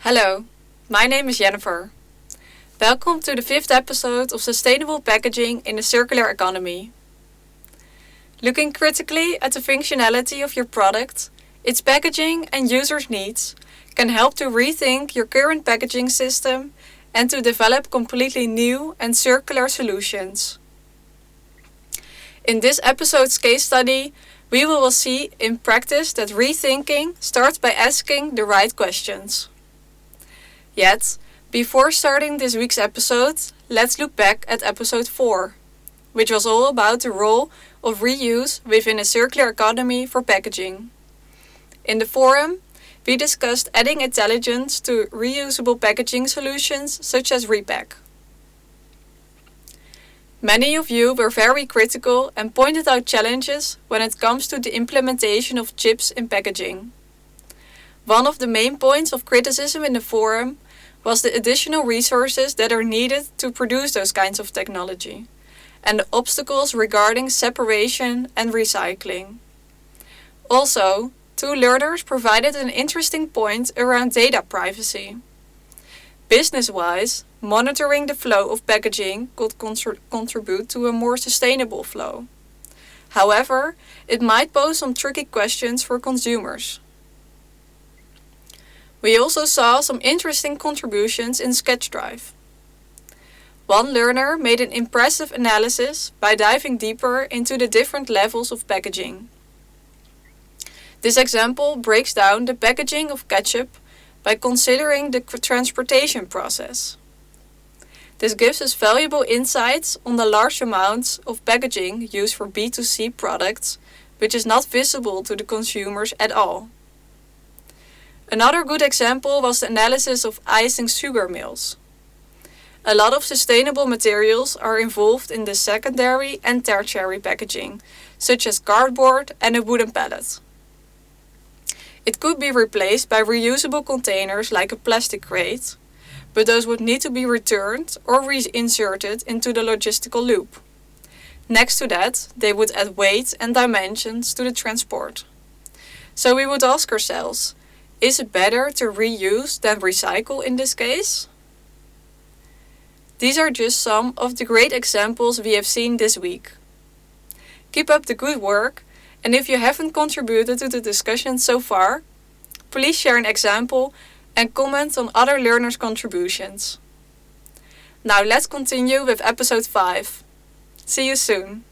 Hello, my name is Jennifer. Welcome to the 5th episode of Sustainable Packaging in the Circular Economy. Looking critically at the functionality of your product, its packaging and users' needs can help to rethink your current packaging system and to develop completely new and circular solutions. In this episode's case study, we will see in practice that rethinking starts by asking the right questions. Yet, before starting this week's episode, let's look back at episode 4, which was all about the role of reuse within a circular economy for packaging. In the forum, we discussed adding intelligence to reusable packaging solutions such as Repack. Many of you were very critical and pointed out challenges when it comes to the implementation of chips in packaging. One of the main points of criticism in the forum was the additional resources that are needed to produce those kinds of technology, and the obstacles regarding separation and recycling. Also, two learners provided an interesting point around data privacy. Business-wise, monitoring the flow of packaging could contribute to a more sustainable flow. However, it might pose some tricky questions for consumers. We also saw some interesting contributions in SketchDrive. One learner made an impressive analysis by diving deeper into the different levels of packaging. This example breaks down the packaging of ketchup by considering the transportation process. This gives us valuable insights on the large amounts of packaging used for B2C products, which is not visible to the consumers at all. Another good example was the analysis of icing sugar mills. A lot of sustainable materials are involved in the secondary and tertiary packaging, such as cardboard and a wooden pallet. It could be replaced by reusable containers like a plastic crate, but those would need to be returned or reinserted into the logistical loop. Next to that, they would add weight and dimensions to the transport. So we would ask ourselves, is it better to reuse than recycle in this case? These are just some of the great examples we have seen this week. Keep up the good work, and if you haven't contributed to the discussion so far, please share an example and comment on other learners' contributions. Now let's continue with episode 5. See you soon.